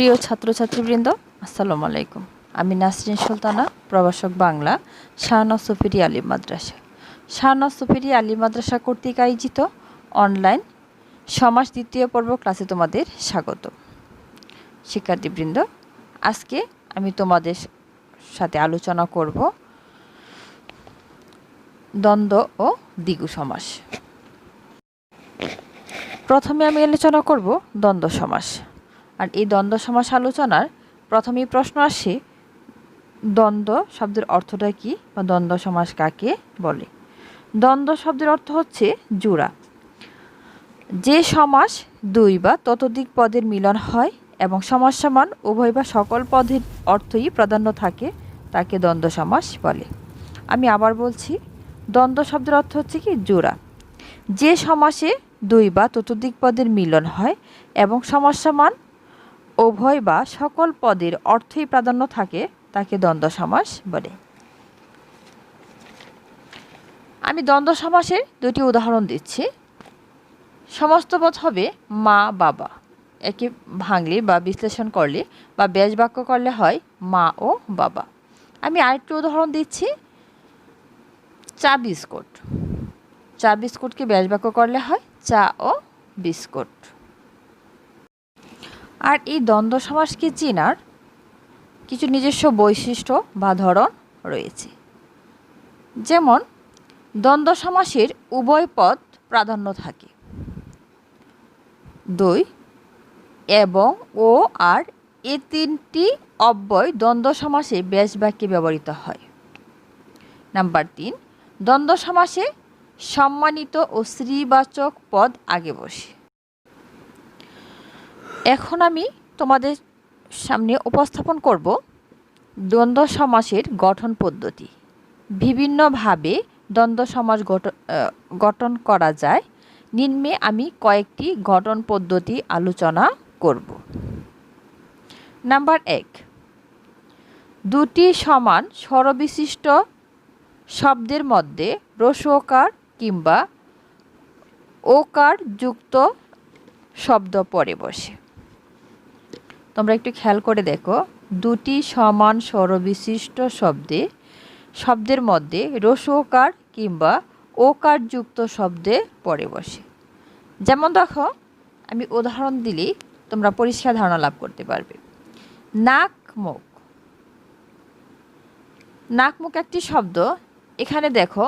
প্রিয় ছাত্রছাত্রীবৃন্দ, আসসালামু আলাইকুম। আমি নাসরিন সুলতানা, প্রভাষক বাংলা, শাহনাজ সুফিরি আলিম মাদ্রাসা। শাহনাজ সুফিরি আলিম মাদ্রাসা কর্তৃক আয়োজিত অনলাইন সমাস দ্বিতীয় পর্ব ক্লাসে তোমাদের স্বাগত। শিক্ষার্থীবৃন্দ, আজকে আমি তোমাদের সাথে আলোচনা করব দ্বন্দ্ব ও দ্বিগু সমাস। প্রথমে আমি আলোচনা করব দ্বন্দ্ব সমাস। আর এই দ্বন্দ্ব সমাস আলোচনার প্রথমেই প্রশ্ন আসে, দ্বন্দ্ব শব্দের অর্থটা কী বা দ্বন্দ্ব সমাস কাকে বলে? দ্বন্দ্ব শব্দের অর্থ হচ্ছে জোড়া। যে সমাস দুই বা ততোধিক পদের মিলন হয় এবং সমাস সমান উভয় বা সকল পদের অর্থই প্রাধান্য থাকে তাকে দ্বন্দ্ব সমাস বলে। আমি আবার বলছি, দ্বন্দ্ব শব্দের অর্থ হচ্ছে কি জোড়া। যে সমাসে দুই বা ততোধিক পদের মিলন হয় এবং সমাস সমান উভয় বা সকল পদের অর্থই প্রাধান্য থাকে তাকে দ্বন্দ্ব সমাস বলে। আমি দ্বন্দ্ব সমাসের দুটি উদাহরণ দিচ্ছি। সমস্ত পদ হবে মা বাবা। একে ভাঙলে বা বিশ্লেষণ করলে বা ব্যাস বাক্য করলে হয় মা ও বাবা। আমি আরেকটি উদাহরণ দিচ্ছি, চা বিস্কুট। চা বিস্কুটকে ব্যাস বাক্য করলে হয় চা ও বিস্কুট। আর এই দ্বন্দ্ব সমাসকে চেনার কিছু নিজস্ব বৈশিষ্ট্য বা ধরন রয়েছে। যেমন দ্বন্দ্ব সমাসের উভয় পদ প্রাধান্য থাকে, দুই এবং ও আর এ তিনটি অব্যয় দ্বন্দ্ব সমাসে ব্যাস বাক্যে ব্যবহৃত হয়। নাম্বার 3, দ্বন্দ্ব সমাসে সম্মানিত ও স্ত্রীবাচক পদ আগে বসে। এখন আমি তোমাদের সামনে উপস্থাপন করব দ্বন্দ্ব সমাসের গঠন পদ্ধতি। বিভিন্নভাবে দ্বন্দ্ব সমাস গঠন করা যায়। নিম্নে আমি কয়েকটি গঠন পদ্ধতি আলোচনা করব। নাম্বার 1, দুটি সমান স্বরবিশিষ্ট শব্দের মধ্যে রস্বকার কিংবা ওকার যুক্ত শব্দ পরে বসে। তোমরা একটু খেয়াল করে দেখো, দুটি সমান স্বরবিশিষ্ট শব্দের মধ্যে রস্বকার কিংবা ওকার যুক্ত শব্দে পরে বসে। যেমন দেখো, আমি উদাহরণ দিলেই তোমরা পরিষ্কার ধারণা লাভ করতে পারবে। নাক মুখ। নাক মুখ একটি শব্দ। এখানে দেখো,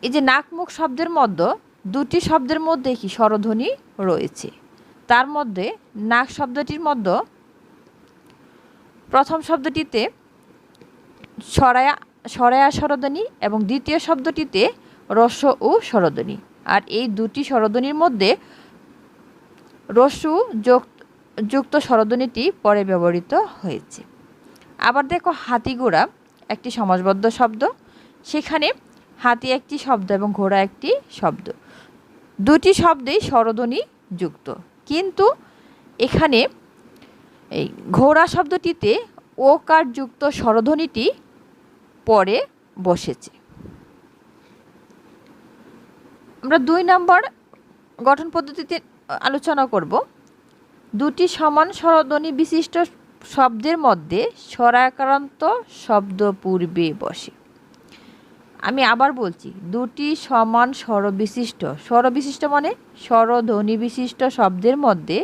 এই যে নাক মুখ শব্দের মধ্যে দুটি শব্দের মধ্যে কি স্বরধ্বনি রয়েছে। তার মধ্যে নাক শব্দটির মধ্যে প্রথম শব্দটিতে সরায়া স্বরধ্বনি এবং দ্বিতীয় শব্দটিতে রস্ব ও স্বরধ্বনি। আর এই দুটি স্বরধ্বনির মধ্যে রস্ব যুক্ত স্বরধ্বনিটি পরে ব্যবহৃত হয়েছে। আবার দেখো, হাতিঘোড়া একটি সমাসবদ্ধ শব্দ। সেখানে হাতি একটি শব্দ এবং ঘোড়া একটি শব্দ। দুটি শব্দেই স্বরধ্বনি যুক্ত, কিন্তু এখানে এই ঘোড়া শব্দটিতে ওকার যুক্ত স্বরধ্বনিটি পরে বসেছে। আমরা 2 নম্বর গঠন পদ্ধতিতে আলোচনা করব। দুটি সমান স্বরধ্বনি বিশিষ্ট শব্দের মধ্যে স্বরাকারান্ত শব্দ পূর্বে বসে। আমি আবার বলছি, দুটি সমান স্বরবিশিষ্ট মানে স্বরধ্বনি বিশিষ্ট শব্দের মধ্যে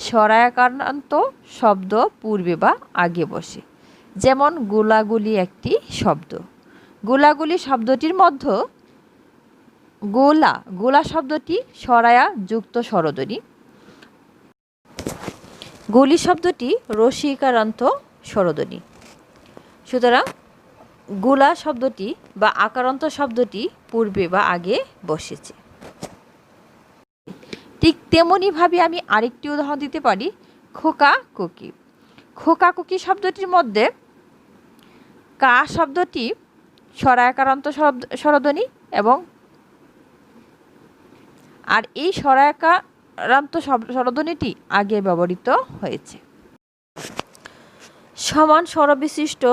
স্বরাকারান্ত শব্দ পূর্বে বা আগে বসে। যেমন গোলাগুলি একটি শব্দ। গোলাগুলি শব্দটির মধ্যে গোলা শব্দটি সরায়া যুক্ত স্বরধ্বনি। গুলি শব্দটি রস্বইকারান্ত স্বরধ্বনি। সুতরাং গোলা শব্দটি বা আকারান্ত শব্দটি পূর্বে বা আগে বসেছে। ঠিক তেমনিভাবে আমি আরেকটি উদাহরণ দিতে পারি, খোকা-খুকি। খোকা-খুকি শব্দটির মধ্যে কা শব্দটি সরায়াকারান্ত স্বরধ্বনি এবং আর এই সরায়াকারান্ত স্বরধ্বনিটি আগে ব্যবহৃত হয়েছে। সমান স্বরবিশিষ্ট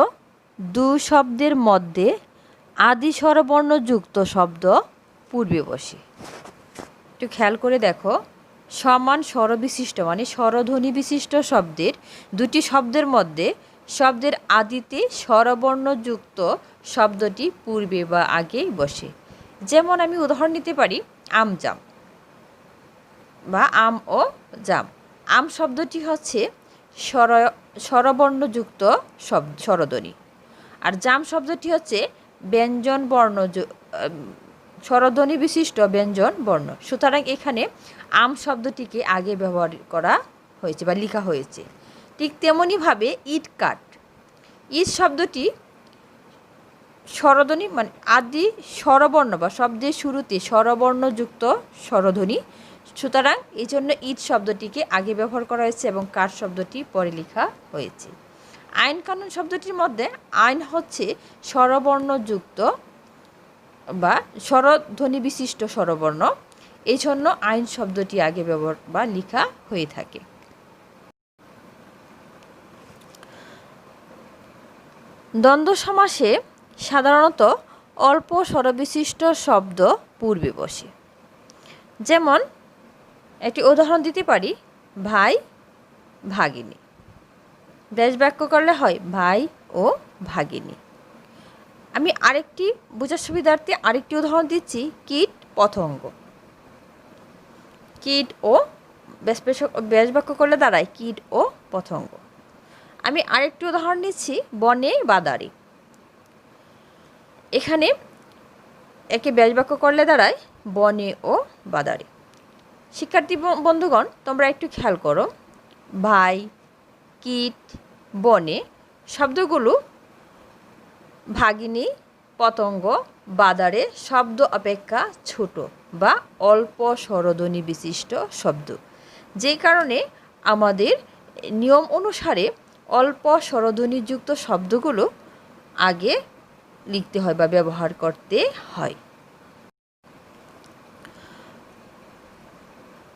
দু শব্দের মধ্যে আদি স্বরবর্ণ যুক্ত শব্দ পূর্বে বসে। একটু খেয়াল করে দেখো, সমান স্বরবিশিষ্ট মানে স্বরধ্বনি বিশিষ্ট শব্দের দুটি শব্দের মধ্যে শব্দের আদিতে স্বরবর্ণযুক্ত শব্দটি পূর্বে বা আগে বসে। যেমন আমি উদাহরণ নিতে পারি আমজাম বা আম ও জাম। আম শব্দটি হচ্ছে স্বরবর্ণযুক্ত স্বরধ্বনি, আর জাম শব্দটি হচ্ছে ব্যঞ্জন বর্ণ স্বরধ্বনি বিশিষ্ট ব্যঞ্জন বর্ণ। সুতরাং এখানে আম শব্দটিকে আগে ব্যবহার করা হয়েছে বা লেখা হয়েছে। ঠিক তেমনইভাবে ইট কাঠ, ইট শব্দটি স্বরধ্বনি মানে আদি স্বরবর্ণ বা শব্দের শুরুতে স্বরবর্ণযুক্ত স্বরধ্বনি। সুতরাং এই জন্য ইট শব্দটিকে আগে ব্যবহার করা হয়েছে এবং কাঠ শব্দটি পরে লেখা হয়েছে। আইন কানুন শব্দটির মধ্যে আইন হচ্ছে স্বরবর্ণযুক্ত বা স্বরধ্বনি বিশিষ্ট স্বরবর্ণ, এই জন্য আইন শব্দটি আগে ব্যবহার বা লেখা হয়ে থাকে। দ্বন্দ্ব সমাসে সাধারণত অল্প স্বরবিশিষ্ট শব্দ পূর্বে বসে। যেমন একটি উদাহরণ দিতে পারি ভাই ভাগিনী। ব্যাস বাক্য করলে হয় ভাই ও ভাগিনী। আমি আরেকটি বোঝার সুবিধার্থে আরেকটি উদাহরণ দিচ্ছি কীট পতঙ্গ। কীট ও ব্যাস বাক্য করলে দাঁড়ায় কীট ও পতঙ্গ। আমি আরেকটি উদাহরণ নিচ্ছি বনে বাদারি। এখানে একে ব্যাস বাক্য করলে দাঁড়ায় বনে ও বাদারি। শিক্ষার্থী বন্ধুগণ, তোমরা একটু খেয়াল করো, ভাই, কীট, বনে শব্দগুলো ভাগিনী, পতঙ্গ, বাদারে শব্দ অপেক্ষা ছোট বা অল্প স্বরধ্বনি বিশিষ্ট শব্দ, যে কারণে আমাদের নিয়ম অনুসারে অল্প স্বরধ্বনিযুক্ত শব্দগুলো আগে লিখতে হয় বা ব্যবহার করতে হয়।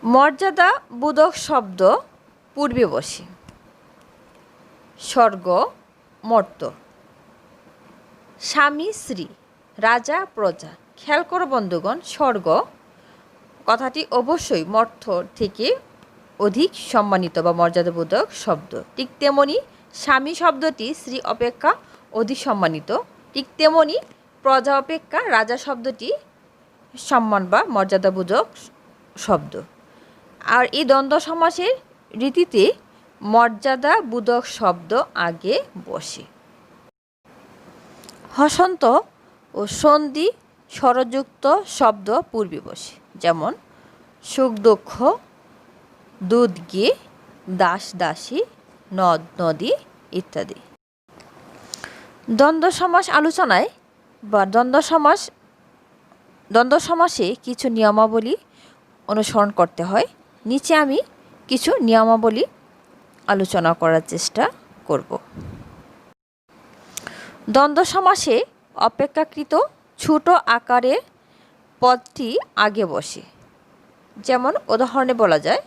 মর্যাদা বোধক শব্দ পূর্বে বসে। স্বর্গ, মর্ত, স্বামী স্ত্রী, রাজা প্রজা। খেয়াল করো বন্ধুগণ, স্বর্গ কথাটি অবশ্যই মর্ত থেকে অধিক সম্মানিত বা মর্যাদাবোধক শব্দ। ঠিক তেমনি স্বামী শব্দটি স্ত্রী অপেক্ষা অধিক সম্মানিত। ঠিক তেমনি প্রজা অপেক্ষা রাজা শব্দটি সম্মান বা মর্যাদাবোধক শব্দ। আর এই দ্বন্দ্ব সমাসের রীতিতে মর্যাদাবোধক শব্দ আগে বসে। হসন্ত ও সন্ধি স্বরযুক্ত শব্দ পূর্বে বসে। যেমন সুখ দুঃখ, দুধ ঘি, দাস দাসী, নদ নদী ইত্যাদি। দ্বন্দ্ব সমাস আলোচনায় বা দ্বন্দ্ব সমাসে কিছু নিয়মাবলী অনুসরণ করতে হয়। নিচে আমি কিছু নিয়মাবলী আলোচনা করার চেষ্টা করব। দ্বন্দ্ব সমাসে অপেক্ষাকৃত ছোট আকারের পদটি আগে বসে। যেমন উদাহরণে বলা যায়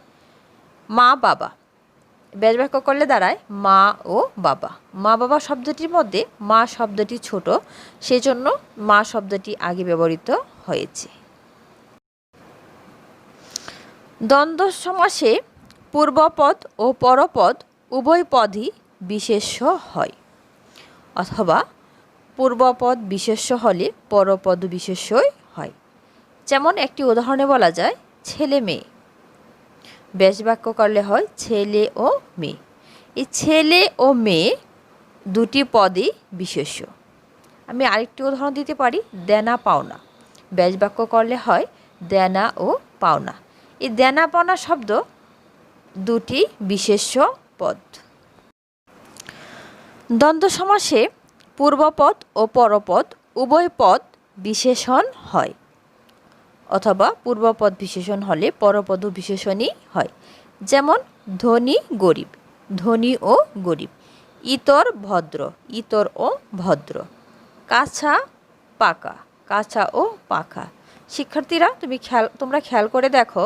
মা বাবা। ব্যাস বাক্য করলে দাঁড়ায় মা ও বাবা। মা বাবা শব্দটির মধ্যে মা শব্দটি ছোট, সেজন্য মা শব্দটি আগে ব্যবহৃত হয়েছে। দ্বন্দ্ব সমাসে পূর্বপদ ও পরপদ উভয় পদই বিশেষ্য হয়, অথবা পূর্বপদ বিশেষ্য হলে পরপদ বিশেষ্যই হয়। যেমন একটি উদাহরণে বলা যায় ছেলে মেয়ে। ব্যাস বাক্য করলে হয় ছেলে ও মেয়ে। এই ছেলে ও মেয়ে দুটি পদই বিশেষ্য। আমি আরেকটি উদাহরণ দিতে পারি দেনা পাওনা। ব্যাস বাক্য করলে হয় দেনা ও পাওনা। এই দেনা পাওনা শব্দ দুটি বিশেষ্য পদ। দ্বন্দ্ব সমাসে পূর্বপদ ও পরপদ উভয় পদ বিশেষণ হয়, অথবা পূর্বপদ বিশেষণ হলে পরপদ বিশেষণই হয়। যেমন ধনী গরিব, ধনী ও গরিব। ইতর ভদ্র, ইতর ও ভদ্র। কাঁচা পাকা, কাঁচা ও পাকা। শিক্ষার্থীরা তোমরা খেয়াল করে দেখো,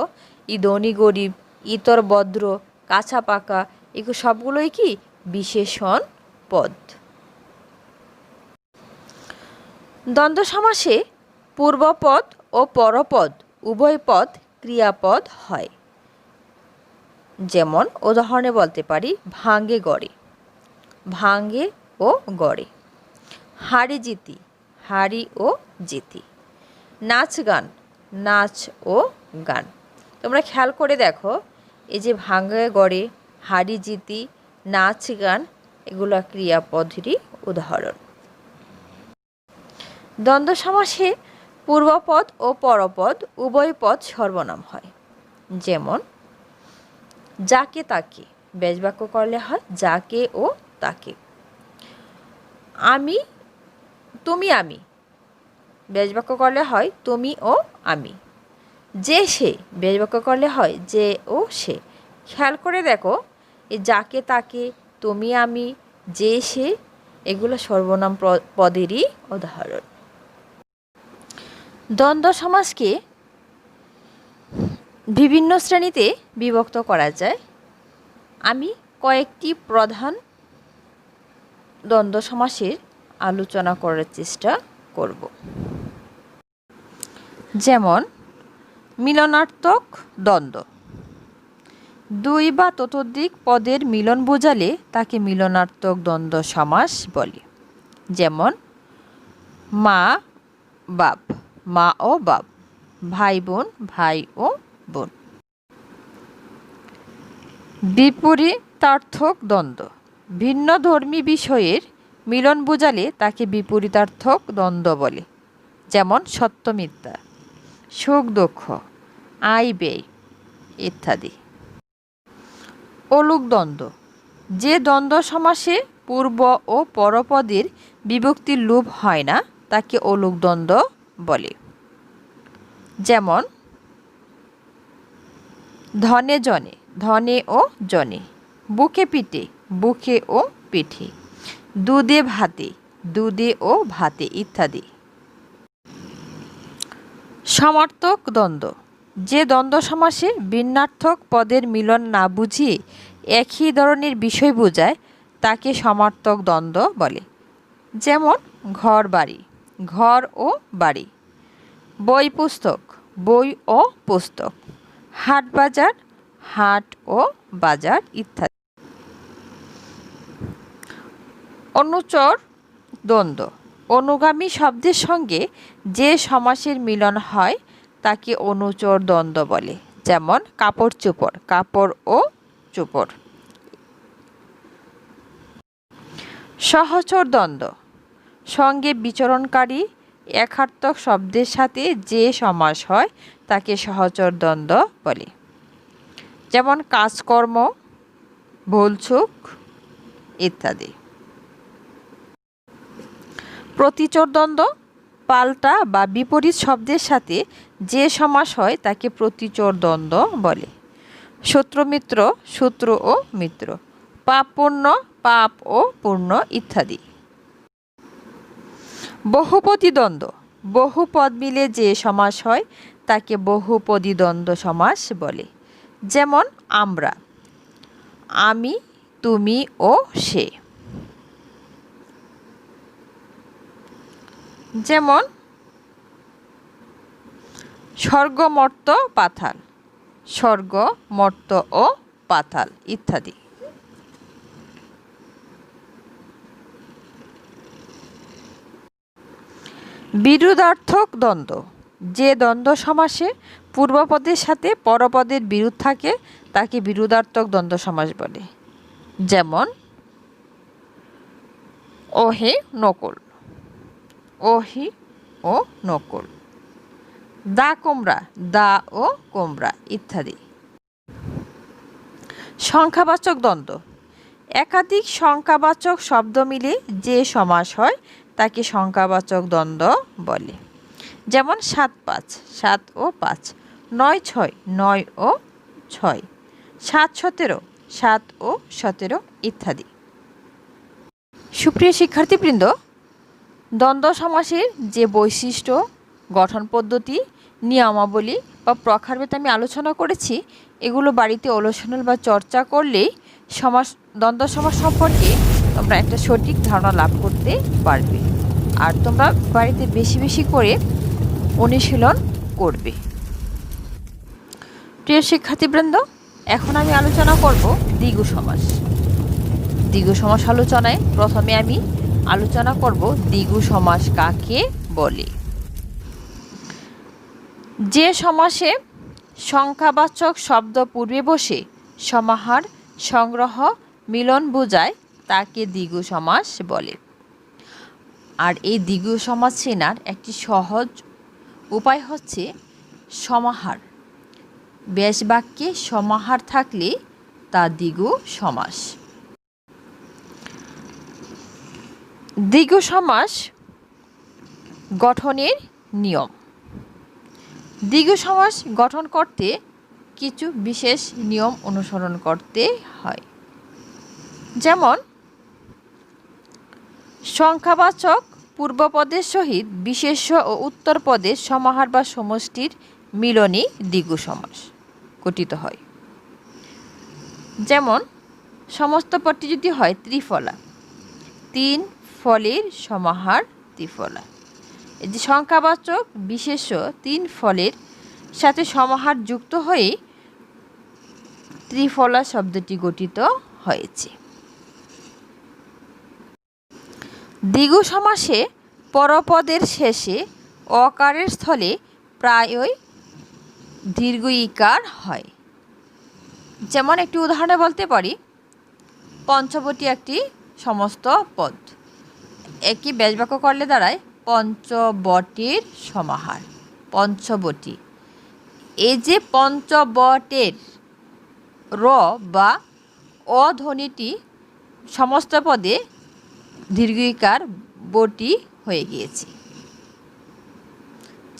ই ধনী গরিব, ইতর ভদ্র, কাঁচা পাকা, এগুলো সবগুলোই কি বিশেষণ পদ। দ্বন্দ্ব সমাসে পূর্বপদ ও পরপদ উভয় পদ ক্রিয়াপদ হয়। যেমন উদাহরণে বলতে পারি ভাঙ্গে গড়ে, ভাঙ্গে ও গড়ে। হারি জিতি, হারি ও জিতি। নাচ গান, নাচ ও গান। তোমরা খেয়াল করে দেখো, এই যে ভাঙ্গে গড়ে, হারি জিতি, নাচ গান, এগুলো ক্রিয়াপদেরই উদাহরণ। দ্বন্দ্ব সমাসে পূর্বপদ ও পরপদ উভয় পদ সর্বনাম হয়। যেমন যাকে তাকে, ব্যাসবাক্য করলে হয় যাকে ও তাকে। আমি, তুমি, আমি, ব্যাসবাক্য করলে হয় তুমি ও আমি। যে সে, ব্যাসবাক্য করলে হয় যে ও সে। খেয়াল করে দেখো, এই যাকে তাকে, তুমি আমি, যে সে, এগুলো সর্বনাম পদেরই উদাহরণ। দ্বন্দ্ব সমাসকে বিভিন্ন শ্রেণীতে বিভক্ত করা যায়। আমি কয়েকটি প্রধান দ্বন্দ্ব সমাসের আলোচনা করার চেষ্টা করব। যেমন মিলনার্থক দ্বন্দ্ব, দুই বা ততোধিক পদের মিলন বোঝালে তাকে মিলনার্থক দ্বন্দ্ব সমাস বলে। যেমন মা বাপ, মা ও বাপ, ভাই বোন, ভাই ও বোন। বিপরীতার্থক দ্বন্দ্ব, ভিন্ন ধর্মী বিষয়ের মিলন বোঝালে তাকে বিপরীতার্থক দ্বন্দ্ব বলে। যেমন সত্য মিথ্যা, সুখ দুঃখ, আয় ব্যয় ইত্যাদি। অলুক দ্বন্দ্ব, যে দ্বন্দ্ব সমাসে পূর্ব ও পরপদের বিভক্তির লোপ হয় না তাকে অলুক দ্বন্দ্ব বলে। যেমন ধনে জনে, ধনে ও জনে, বুকে পিঠে, বুকে ও পিঠে, দুধে ভাতে, দুধে ও ভাতে ইত্যাদি। সমার্থক দ্বন্দ্ব, যে দ্বন্দ্ব সমাসে ভিন্নার্থক পদের মিলন না বুঝিয়ে একই ধরনের বিষয় বোঝায় তাকে সমার্থক দ্বন্দ্ব বলে। যেমন ঘর বাড়ি, ঘর ও বাড়ি, বই পুস্তক, বই ও পুস্তক, হাট বাজার, হাট ও বাজার ইত্যাদি। অনুচর দ্বন্দ্ব, অনুগামী শব্দের সঙ্গে যে সমাসের মিলন হয় তাকে অনুচর দ্বন্দ্ব বলে। যেমন কাপড় চোপড়, কাপড় ও চোপড়। সহচর দ্বন্দ্ব, সঙ্গে বিচরণকারী একার্থক শব্দের সাথে যে সমাস হয় তাকে সহচর দ্বন্দ্ব বলে। যেমন কাজকর্ম, ভুলচুক ইত্যাদি। প্রতিচর দ্বন্দ্ব, পাল্টা বা বিপরীত শব্দের সাথে যে সমাস হয় তাকে প্রতিচর দ্বন্দ্ব বলে। শত্রু মিত্র, শত্রু ও মিত্র, পাপ পূর্ণ, পাপ ও পূর্ণ ইত্যাদি। বহুপদী দ্বন্দ্ব, বহু পদ মিলে যে সমাস হয় তাকে বহুপদী দ্বন্দ্ব সমাস বলে। যেমন আমরা, আমি, তুমি ও সে। যেমন স্বর্গ মর্ত্য পাতাল, স্বর্গ মর্ত্য ও পাতাল ইত্যাদি। বিরোধার্থক দ্বন্দ্ব, যে দ্বন্দ্ব সমাসে পূর্বপদের সাথে পরপদের বিরোধ থাকে তাকে বিরোধার্থক দ্বন্দ্ব সমাস বলে। যেমন ওহে নকুল, ওহি ও নকুল, দা কুমড়া, দা ও কুমড়া ইত্যাদি। সংখ্যাবাচক দ্বন্দ্ব, একাধিক সংখ্যাবাচক শব্দ মিলে যে সমাস হয় তাকে সংখ্যাবাচক দ্বন্দ্ব বলে। যেমন ৭-৫, ৭ ও ৫, ৯-৬, ৯ ও ৬, ৭-১৭, ৭ ও ১৭ ইত্যাদি। সুপ্রিয় শিক্ষার্থীবৃন্দ, দ্বন্দ্ব সমাসের যে বৈশিষ্ট্য, গঠন পদ্ধতি, নিয়মাবলী বা প্রকারভেদ আমি আলোচনা করেছি এগুলো বাড়িতে অনুশীলন বা চর্চা করলেই দ্বন্দ্ব সমাস সম্পর্কে তোমরা একটা সঠিক ধারণা লাভ করতে পারবে। আর তোমরা বাড়িতে বেশি বেশি করে অনুশীলন করবে। প্রিয় শিক্ষার্থীবৃন্দ, এখন আমি আলোচনা করব দ্বিগু সমাস। দ্বিগু সমাস আলোচনায় প্রথমে আমি আলোচনা করব দ্বিগু সমাস কাকে বলে। যে সমাসে সংখ্যাবাচক শব্দ পূর্বে বসে সমাহার, সংগ্রহ, মিলন বোঝায় তাকে দ্বিগু সমাস বলে। আর এই দ্বিগু সমাস চেনার একটি সহজ উপায় হচ্ছে সমাহার। ব্যাস বাক্যে সমাহার থাকলে তা দ্বিগু সমাস। দ্বিগু সমাস গঠনের নিয়ম। দ্বিগু সমাস গঠন করতে কিছু বিশেষ নিয়ম অনুসরণ করতে হয়। যেমন সংখ্যাবাচক পূর্বপদের সহিত বিশেষ্য ও উত্তরপদের সমাহার বা সমষ্টির মিলনই দ্বিগু সমাস গঠিত হয়। যেমন সমস্ত পদটি যদি হয় ত্রিফলা, তিন ফলের সমাহার ত্রিফলা। এই যে সংখ্যাবাচক বিশেষ্য তিন ফলের সাথে সমাহার যুক্ত হয়ে ত্রিফলা শব্দটি গঠিত হয়েছে। দ্বিগু সমাসে পরপদের শেষে অকারের স্থলে প্রায়ই দীর্ঘ ইকার হয়। যেমন একটি উদাহরণে বলতে পারি, পঞ্চবটি একটি সমস্ত পদ। একই ব্যাসবাক্য করলে দাঁড়ায় পঞ্চবটির সমাহার। পঞ্চবটি, এই যে পঞ্চবটের র বা অ ধ্বনিটি সমস্ত পদে দীর্ঘিকার বটি হয়ে গিয়েছে।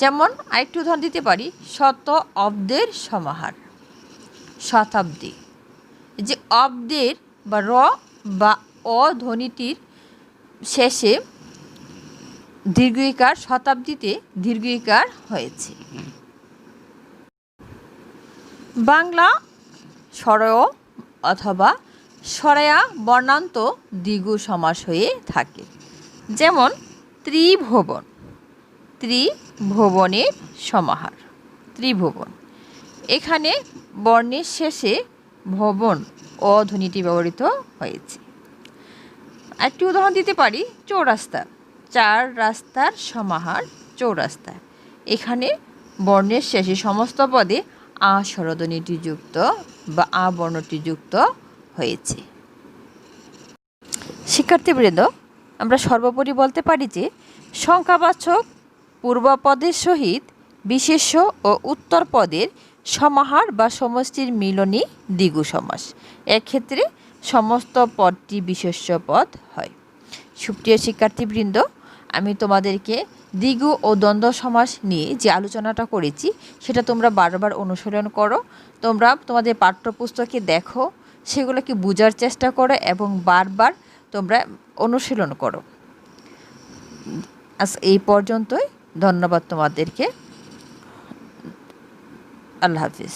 যেমন আরেকটু উদাহরণ দিতে পারি, শত অব্দের সমাহার। শতাব্দী, যে অব্দের বা র বা অ ধ্বনিটির শেষে দীর্ঘিকার, শতাব্দীতে দীর্ঘিকার হয়েছে। বাংলা স্বরেয় অথবা স্বরেয়া বর্ণান্ত দ্বিগু সমাস হয়ে থাকে। যেমন ত্রিভুবন, ত্রিভুবনের সমাহার। ত্রিভুবন, এখানে বর্ণের শেষে ভবন অ ধ্বনিটি ব্যবহৃত হয়েছে। একটি উদাহরণ দিতে পারি, চৌরাস্তা, চার রাস্তার সমাহার চৌরাস্তা। এখানে বর্ণের শেষে সমস্ত পদে আ স্বরধ্বনিটি যুক্ত বা আ বর্ণটি যুক্ত হয়েছে। শিক্ষার্থীবৃন্দ, আমরা সর্বোপরি বলতে পারি যে সংখ্যাবাচক পূর্বপদের সহিত বিশেষ্য ও উত্তরপদের সমাহার বা সমষ্টির মিলনই দ্বিগু সমাস। এক্ষেত্রে সমস্ত পদটি বিশেষ্য পদ হয়। সুপ্রিয় শিক্ষার্থীবৃন্দ, আমি তোমাদেরকে দ্বিগু ও দ্বন্দ্ব সমাস নিয়ে যে আলোচনাটা করেছি সেটা তোমরা বারবার অনুসরণ করো। তোমরা তোমাদের পাঠ্যপুস্তকে দেখো, সেগুলোকে বোঝার চেষ্টা করো এবং বারবার তোমরা অনুশীলন করো। আজ এই পর্যন্তই। ধন্যবাদ তোমাদেরকে। আল্লাহ হাফিজ।